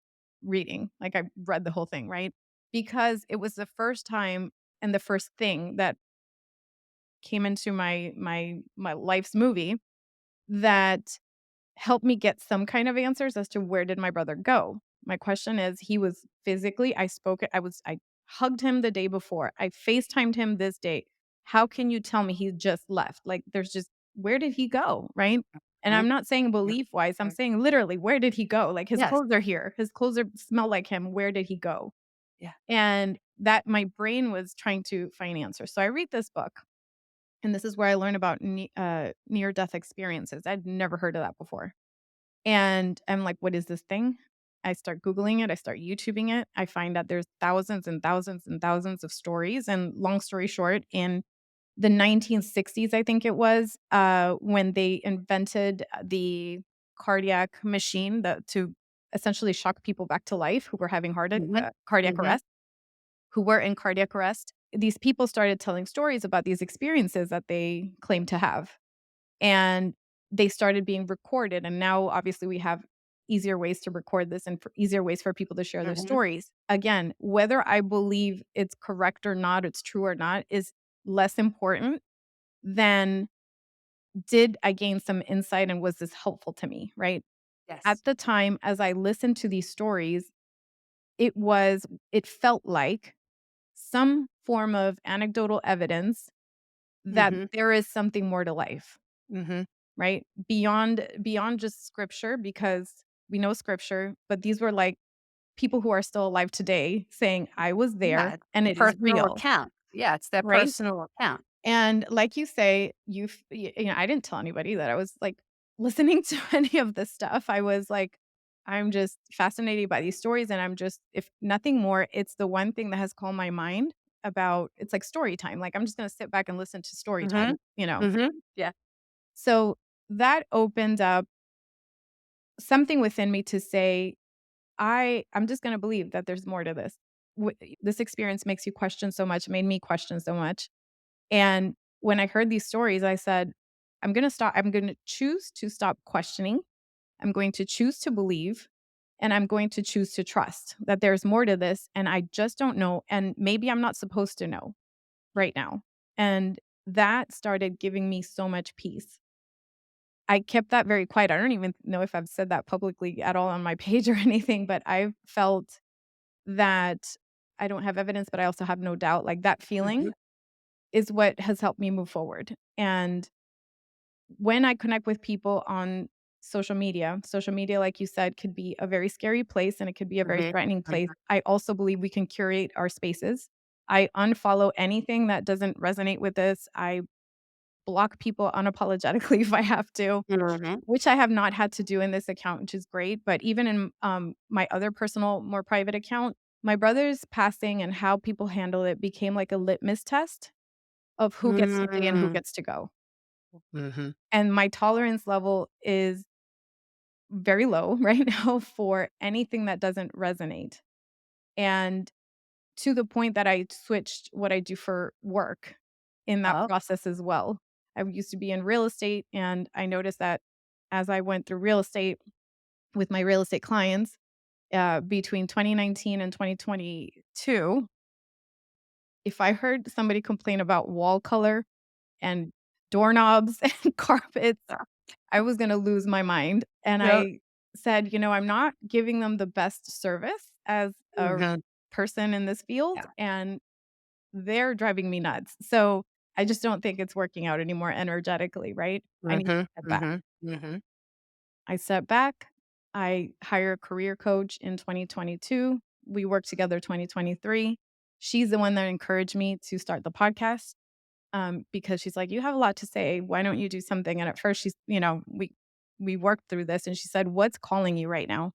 B: reading. Like, I read the whole thing, right? Because it was the first time and the first thing that came into my life's movie that helped me get some kind of answers as to where did my brother go. My question is, he was physically I hugged him the day before. I FaceTimed him this day. How can you tell me he just left? Like, there's just where did he go, right? And
A: Mhm.
B: I'm not saying
A: Yep.
B: belief wise, I'm
A: Right.
B: saying literally, where did he go? Like, his
A: Yes.
B: clothes are here. His clothes smell like him. Where did he go?
A: Yeah.
B: And that my brain was trying to find answers. So I read this book, and this is where I learned about near death experiences. I'd never heard of that before. And I'm like, "What is this thing?" I start Googling it, I start YouTubing it. I find that there's thousands and thousands and thousands of stories, and long story short, in the 1960s, I think it was, when they invented the cardiac machine that to essentially shock people back to life who were having
A: Mhm.
B: cardiac
A: Mhm.
B: arrest, who were in cardiac arrest. These people started telling stories about these experiences that they claimed to have. And they started being recorded, and now obviously we have easier ways to record this and for easier ways for people to share their
A: Mhm.
B: stories. Again, whether I believe it's correct or not, it's true or not, is less important than did I gain some insight and was this helpful to me, right?
A: Yes.
B: At the time, as I listened to these stories, it felt like some form of anecdotal evidence that
A: Mhm.
B: there is something more to life.
A: Mhm.
B: Right? Beyond just scripture, because we know scripture, but these were, like, people who are still alive today saying, "I was there,
A: Yeah.
B: and it is
A: Personal
B: real."
A: account. Yeah, it's their
B: Right?
A: personal account.
B: And like you say, I didn't tell anybody that I was, like, listening to any of this stuff. I was like, I'm just fascinated by these stories, and I'm just if nothing more, it's the one thing that has calmed my mind about it's like story time. Like, I'm just gonna sit back and listen to story
A: Mhm.
B: time, you know?
A: Mhm. Yeah.
B: So, that opened up something within me to say, I'm just gonna believe that there's more to this. This experience makes you question so much, made me question so much. And when I heard these stories, I said, I'm gonna choose to stop questioning. I'm going to choose to believe, and I'm going to choose to trust that there's more to this. And I just don't know. And maybe I'm not supposed to know right now. And that started giving me so much peace. I kept that very quiet. I don't even know if I've said that publicly at all on my page or anything, but I've felt that I don't have evidence, but I also have no doubt. Like, that feeling
A: Mhm.
B: is what has helped me move forward. And when I connect with people on social media, like you said, could be a very scary place and it could be a very
A: Mhm.
B: threatening place.
A: Mhm.
B: I also believe we can curate our spaces. I unfollow anything that doesn't resonate with this. I block people unapologetically if I have to.
A: Mhm.
B: Which I have not had to do in this account, which is great, but even in, my other personal, more private account, my brother's passing and how people handle it became like a litmus test of who gets to stay and who
A: Mm.
B: gets to go.
A: Mhm.
B: And my tolerance level is very low right now for anything that doesn't resonate. And to the point that I switched what I do for work in that
A: Oh.
B: process as well. I used to be in real estate, and I noticed that as I went through real estate with my real estate clients, between 2019 and 2022, if I heard somebody complain about wall color and doorknobs and carpets,
A: Yeah.
B: I was gonna lose my mind, and
A: Yep.
B: I said, I'm not giving them the best service as a
A: Mhm.
B: person in this field,
A: Yeah.
B: and they're driving me nuts. So, I just don't think it's working out anymore energetically, right? I need to
A: Mhm.
B: step back.
A: Mhm. Mhm.
B: I step back. I hire a career coach in 2022. We worked together 2023. She's the one that encouraged me to start the podcast, because she's like, "You have a lot to say. Why don't you do something?" And at first, we worked through this, and she said, "What's calling you right now?"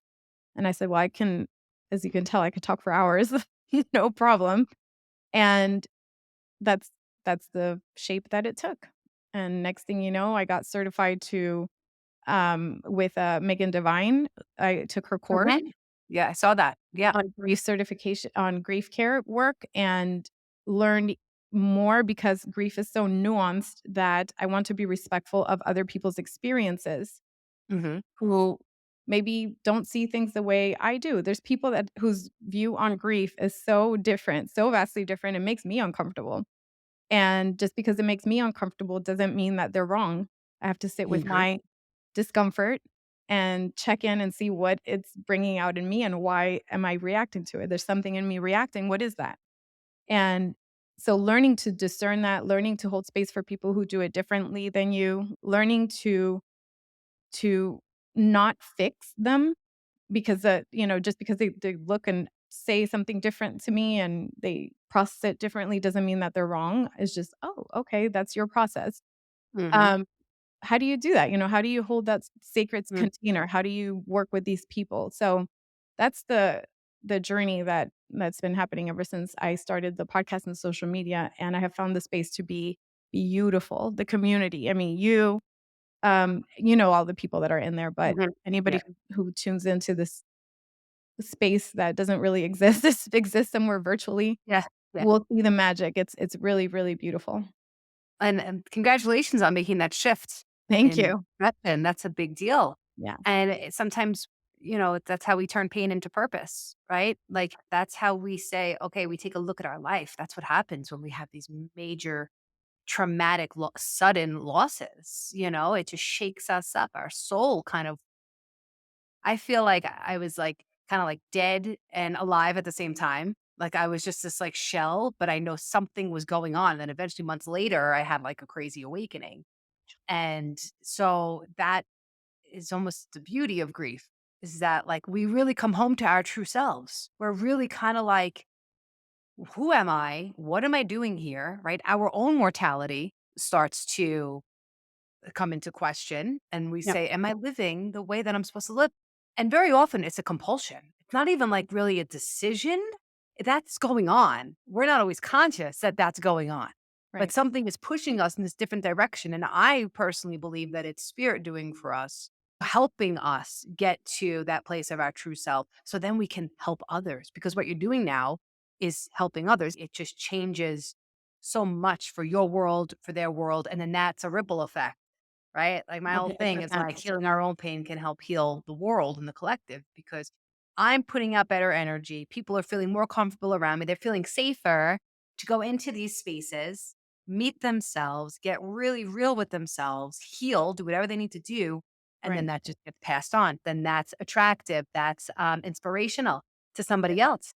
B: And I said, "Well, I can, as you can tell, I could talk for hours, no problem." And that's that's the shape that it took. And next thing you know, I got certified to with Megan Devine. I took her course
A: Okay. Yeah, I saw that. Yeah.
B: on grief certification on grief care work and learned more because grief is so nuanced that I want to be respectful of other people's experiences
A: Mhm.
B: who maybe don't see things the way I do. There's people that whose view on grief is so different, so vastly different, it makes me uncomfortable. And just because it makes me uncomfortable doesn't mean that they're wrong. I have to sit with
A: Mhm.
B: my discomfort and check in and see what it's bringing out in me and why am I reacting to it. There's something in me reacting. What is that? And so learning to discern that, learning to hold space for people who do it differently than you, learning to not fix them because just because they look and say something different to me and they process it differently doesn't mean that they're wrong. It's just, oh, okay, that's your process.
A: Mhm.
B: Um, how do you do that? How do you hold that sacred
A: Mm.
B: container? How do you work with these people? So that's the journey that's been happening ever since I started the podcast and social media, and I have found the space to be beautiful. The community. I mean, all the people that are in there, but
A: Mhm. Yeah.
B: anybody who tunes into this space that doesn't really exist, this exists somewhere virtually,
A: Yeah. Yeah.
B: will see the magic. It's really, really beautiful.
A: And congratulations on making that shift
B: Thank
A: in
B: you.
A: perception. That's a big deal.
B: Yeah,
A: And sometimes, that's how we turn pain into purpose, right? Like that's how we say, okay, we take a look at our life. That's what happens when we have these major traumatic, sudden losses. It just shakes us up. Our soul kind of, I feel like I was like kind of like dead and alive at the same time. Like I was just this like shell, but I know something was going on. And then eventually months later, I had like a crazy awakening. And so that is almost the beauty of grief is that like we really come home to our true selves. We're really kind of like, who am I? What am I doing here? Right? Our own mortality starts to come into question and we
B: yep,
A: say, am I living the way that I'm supposed to live? And very often it's a compulsion. It's not even like really a decision that's going on. We're not always conscious that that's going on, but
B: right.
A: something is pushing us in this different direction. And I personally believe that it's spirit doing for us, helping us get to that place of our true self. So then we can help others because what you're doing now is helping others. It just changes so much for your world, for their world. And then that's a ripple effect, right? Like my whole thing is
B: 100%.
A: like healing our own pain can help heal the world and the collective because I'm putting out better energy. People are feeling more comfortable around me. They're feeling safer to go into these spaces, meet themselves, get really real with themselves, heal, do whatever they need to do. And then
B: Right.
A: that just gets passed on. Then that's attractive. That's inspirational to
B: Yep,
A: somebody else,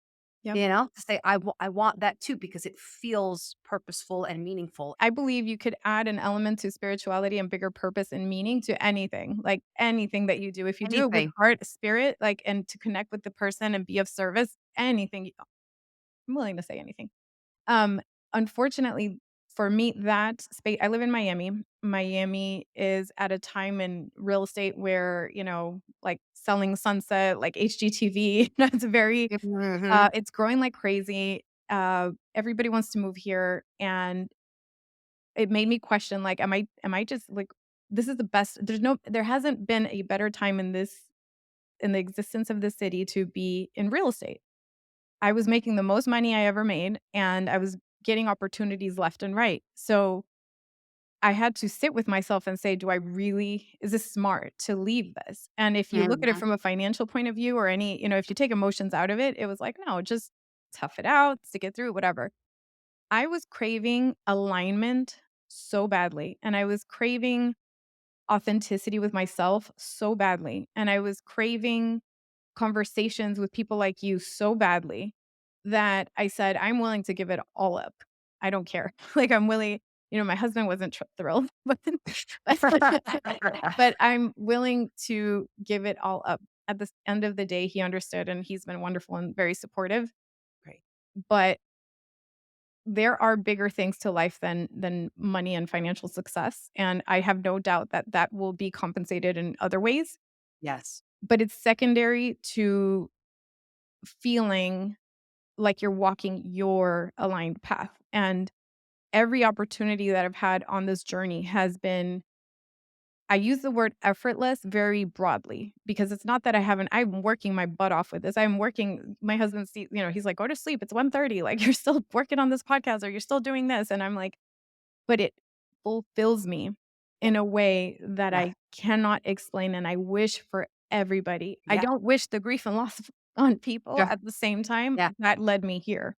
B: yep.
A: to say, I want that too because it feels purposeful and meaningful.
B: I believe you could add an element to spirituality and bigger purpose and meaning to anything, like anything that you do. If you do it with
A: Anything.
B: heart, spirit, like, and to connect with the person and be of service, anything, I'm willing to say anything. Um, Unfortunately for me, that space, I live in Miami. Miami is at a time in real estate where, like selling sunset, like HGTV, it's very,
A: Mhm.
B: it's growing like crazy. Everybody wants to move here. And it made me question, like, am I just, like, this is the best there hasn't been a better time in the existence of the city to be in real estate. I was making the most money I ever made, and I was getting opportunities left and right. So, I had to sit with myself and say, "Do I really is this smart to leave this?" And if you look at it
A: Mhm.
B: from a financial point of view or any if you take emotions out of it, it was like, "No, just tough it out, stick it through, whatever." I was craving alignment so badly, and I was craving authenticity with myself so badly, and I was craving conversations with people like you so badly that I said, "I'm willing to give it all up. I don't care." Like, I'm willing my husband wasn't thrilled, but I'm willing to give it all up. At the end of the day, he understood, and he's been wonderful and very supportive,
A: Great.
B: but there are bigger things to life than money and financial success, and I have no doubt that that will be compensated in other ways,
A: Yes.
B: but it's secondary to feeling like you're walking your aligned path, and every opportunity that I've had on this journey has been I use the word effortless very broadly because it's not that I'm working my butt off with this. I'm working my husband he's like, "Go to sleep. It's 1:30. Like, you're still working on this podcast or you're still doing this." And I'm like, but it fulfills me
A: Yeah.
B: in a way that
A: Yeah.
B: I cannot explain, and I wish for everybody. I
A: Yeah.
B: don't wish the grief and loss on people
A: Sure.
B: at the same time.
A: Yeah.
B: That led me here.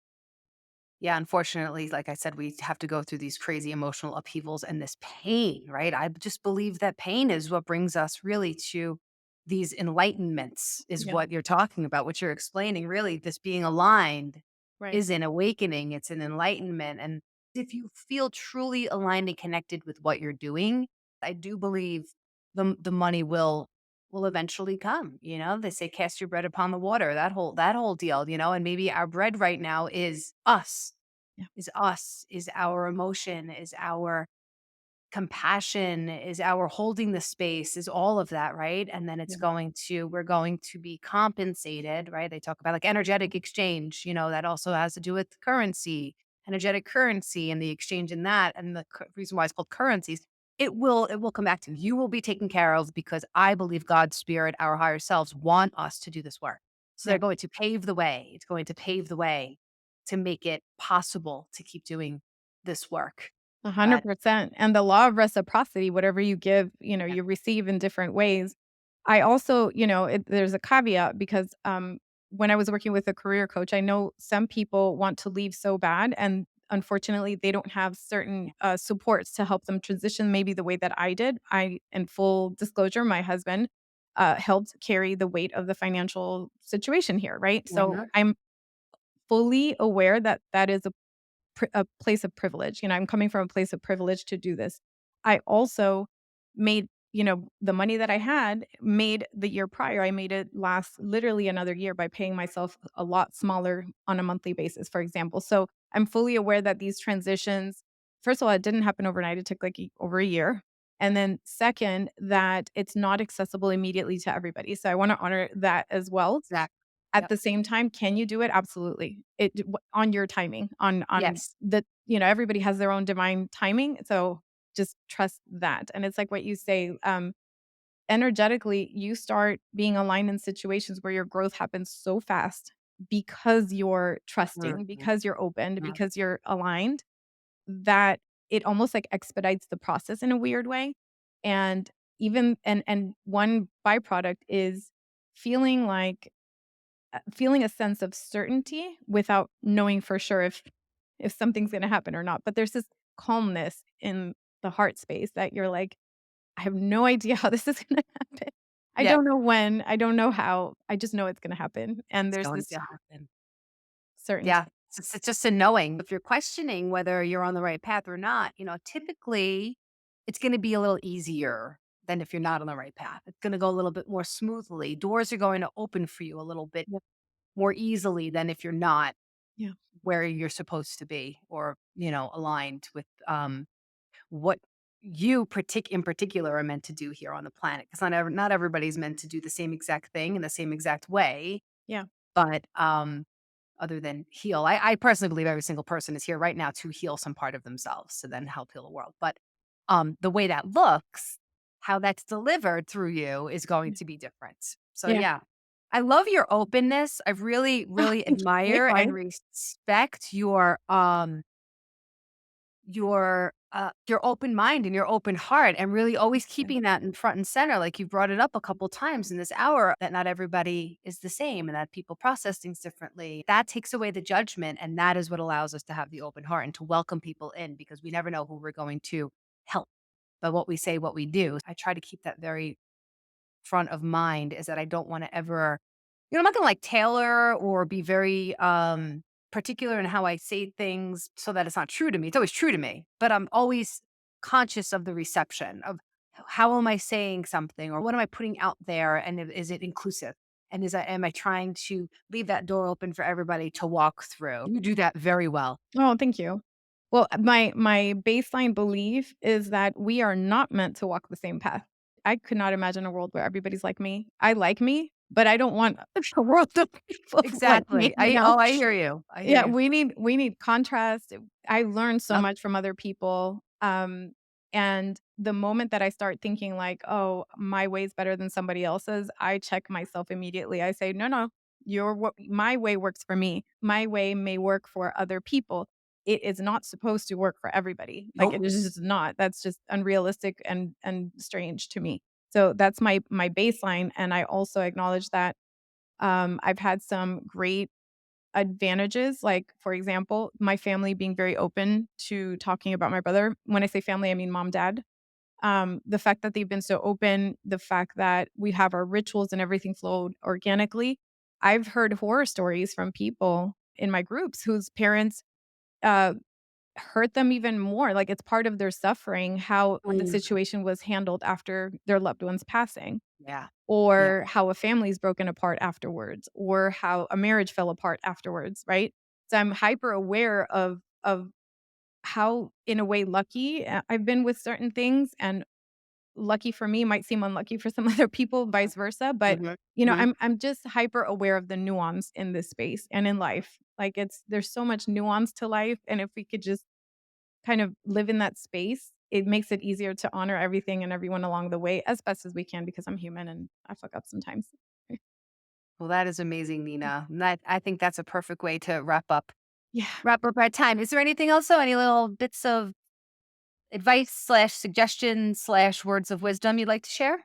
A: Yeah, unfortunately, like I said, we have to go through these crazy emotional upheavals and this pain, right? I just believe that pain is what brings us really to these enlightenments, is
B: Yeah,
A: what you're talking about, what you're explaining. Really, this being aligned
B: right.
A: is an awakening, it's an enlightenment. And if you feel truly aligned and connected with what you're doing, I do believe the money will eventually come. You know, they say cast your bread upon the water, that whole deal, and maybe our bread right now
B: Yeah,
A: is us, is our emotion, is our compassion, is our holding the space, is all of that, right? And then
B: yeah,
A: we're going to be compensated, right? They talk about like energetic exchange, that also has to do with currency, energetic currency and the exchange in that. And the reason why it's called currencies, it will come back to you. You will be taken care of because I believe God's spirit, our higher selves want us to do this work. So they're
B: yeah.
A: going to pave the way. It's going to pave the way to make it possible to keep doing this work. But
B: 100%. And the law of reciprocity, whatever you give,
A: yeah,
B: you receive in different ways. I also, there's a caveat because when I was working with a career coach, I know some people want to leave so bad. And unfortunately, they don't have certain
A: yeah,
B: supports to help them transition maybe the way that I did. In full disclosure, my husband helped carry the weight of the financial situation here, right? So
A: mhm,
B: I'm fully aware that that is a place of privilege. I'm coming from a place of privilege to do this. I also made, the money that I had made the year prior, I made it last literally another year by paying myself a lot smaller on a monthly basis, for example. So I'm fully aware that these transitions, first of all, it didn't happen overnight. It took like over a year. And then second, that it's not accessible immediately to everybody. So I want to honor that as well.
A: exactly.
B: At
A: Yep.
B: the same time, can you do it? Absolutely. On your timing, on
A: Yes.
B: the everybody has their own divine timing, so just trust that. And it's like what you say, energetically, you start being aligned in situations where your growth happens so fast because you're trusting,
A: Mhm,
B: because you're open,
A: mhm.
B: because you're aligned, that it almost like expedites the process in a weird way. And even and one byproduct is feeling like feeling a sense of certainty without knowing for sure if something's gonna happen or not, but there's this calmness in the heart space that you're like, "I have no idea how this is gonna happen. I
A: Yeah,
B: don't know when, I don't know how, I just know it's gonna happen," and
A: it's
B: there's
A: going
B: this
A: to happen.
B: certainty.
A: Yeah, it's just a knowing. If you're questioning whether you're on the right path or not, typically it's gonna be a little easier than if you're not on the right path. It's gonna go a little bit more smoothly. Doors are going to open for you a little bit
B: Yep.
A: more easily than if you're not
B: Yeah.
A: where you're supposed to be or, aligned with, what you in particular are meant to do here on the planet. Because not everybody's meant to do the same exact thing in the same exact way,
B: Yeah.
A: but, other than heal. I personally believe every single person is here right now to heal some part of themselves to then help heal the world. But the way that looks, how that's delivered through you is going to be different. So
B: Yeah.
A: yeah. I love your openness. I really, really admire and
B: Likewise.
A: respect your open mind and your open heart, and really always
B: Yeah.
A: keeping that in front and center, like you brought it up a couple times in this hour, that not everybody is the same and that people process things differently. That takes away the judgment, and that is what allows us to have the open heart and to welcome people in, because we never know who we're going to help. But what we say, what we do, I try to keep that very front of mind, is that I don't wanna ever, I'm not gonna, like, tailor or be very, particular in how I say things so that it's not true to me. It's always true to me, but I'm always conscious of the reception of how am I saying something, or what am I putting out there, and is it inclusive? And am I trying to leave that door open for everybody to walk through? You do that very well.
B: Oh, thank you. Well, my baseline belief is that we are not meant to walk the same path. I could not imagine a world where everybody's like me. I like me, but I don't want a world of people like me,
A: Exactly.
B: you know?
A: I hear you. I hear
B: Yeah,
A: you.
B: we need contrast. I learned so
A: Yep.
B: much from other people, and the moment that I start thinking like, "Oh, my way's better than somebody else's," I check myself immediately. I say, "No, no, my way works for me. My way may work for other people. It is not supposed to work for everybody. Like,
A: Nope.
B: it is just not. That's just unrealistic and strange to me." So that's my baseline, and I also acknowledge that, I've had some great advantages, like, for example, my family being very open to talking about my brother. When I say family, I mean mom, dad. The fact that they've been so open, the fact that we have our rituals and everything flowed organically. I've heard horror stories from people in my groups whose parents, uh, hurt them even more, like, it's part of their suffering how the
A: Mm.
B: situation was handled after their loved one's passing,
A: Yeah. Yeah.
B: or how a family's broken apart afterwards, or how a marriage fell apart afterwards, right? So I'm hyper aware of how, in a way, lucky, I've been with certain things, and lucky for me might seem unlucky for some other people, vice versa, but,
A: Mhm. Mhm.
B: I'm just hyper aware of the nuance in this space and in life. Like, there's so much nuance to life, and if we could just kind of live in that space, it makes it easier to honor everything and everyone along the way as best as we can because I'm human and I fuck up sometimes.
A: Well, that is amazing, Nina. And that, I think that's a perfect way to
B: Yeah,
A: wrap up our time. Is there anything else though? Any little bits of advice slash suggestions slash words of wisdom you'd like to share?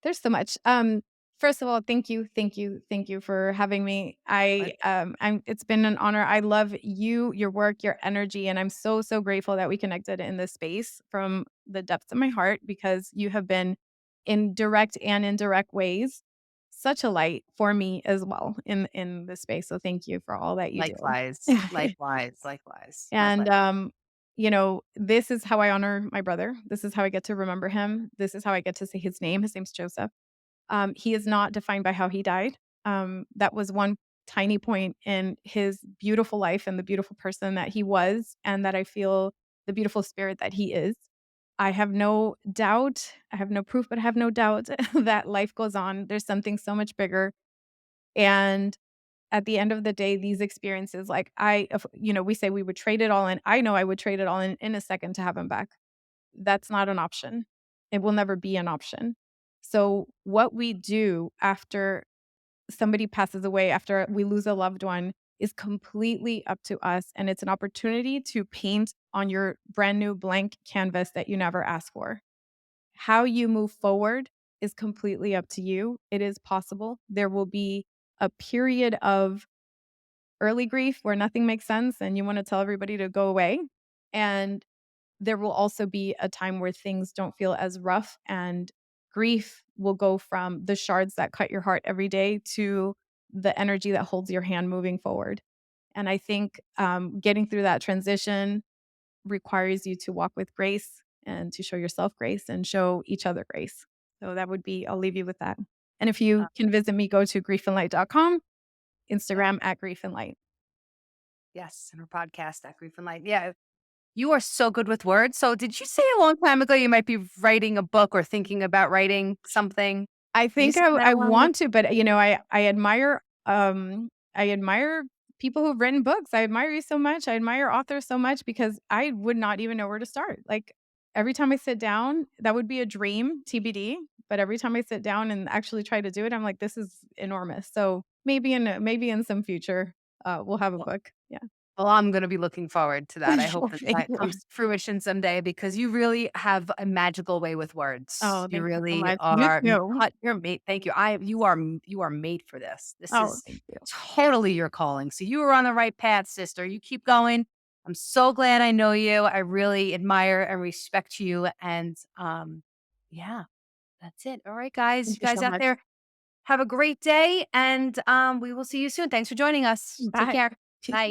B: there's so much. First of all, thank you, thank you, thank you for having me.
A: Like,
B: It's been an honor. I love you, your work, your energy, and I'm so, so grateful that we connected in this space from the depths of my heart because you have been in direct and indirect ways such a light for me as well in this space. So thank you for all that you do.
A: likewise, likewise, likewise. My
B: And,
A: pleasure.
B: this is how I honor my brother. This is how I get to remember him. This is how I get to say his name. His name's Joseph. He is not defined by how he died. That was one tiny point in his beautiful life and the beautiful person that he was, and that I feel the beautiful spirit that he is. I have no doubt, I have no proof, but I have no doubt that life goes on. There's something so much bigger. And at the end of the day, these experiences, like we say we would trade it all in. I know I would trade it all in a second to have him back. That's not an option. It will never be an option. So what we do after somebody passes away, after we lose a loved one, is completely up to us. And it's an opportunity to paint on your brand new blank canvas that you never asked for. How you move forward is completely up to you. It is possible. There will be a period of early grief where nothing makes sense and you want to tell everybody to go away. And there will also be a time where things don't feel as rough and grief will go from the shards that cut your heart every day to the energy that holds your hand moving forward. And I think getting through that transition requires you to walk with grace and to show yourself grace and show each other grace. So that would be, I'll leave you with that. And if
A: Uh,
B: you can visit me, go to griefandlight.com,
A: yep.
B: Instagram at griefandlight.
A: Yes. And her podcast, That Grief and Light. Yeah. You are so good with words. So did you say a long time ago you might be writing a book or thinking about writing something?
B: I
A: Did you
B: think
A: say that
B: I
A: a long
B: want to, but, I admire people who've written books. I admire you so much. I admire authors so much because I would not even know where to start. Like, every time I sit down, that would be a dream, TBD, but every time I sit down and actually try to do it, I'm like, "This is enormous." So, maybe in some future, we'll have a book. Yeah.
A: Well, I'm gonna be looking forward to that. I hope that
B: Okay.
A: that comes to fruition someday because you really have a magical way with words.
B: Oh,
A: You
B: thank you so
A: really
B: much. You
A: are
B: too.
A: you're made thank you. You are made for this. This
B: Oh,
A: is
B: thank you.
A: totally your calling. So you are on the right path, sister. You keep going. I'm so glad I know you. I really admire and respect you. And yeah, that's it. All right, guys.
B: Thank
A: You
B: you
A: guys
B: so
A: out
B: much.
A: there have a great day and we will see you soon. Thanks for joining us. Take
B: Bye.
A: care. Bye.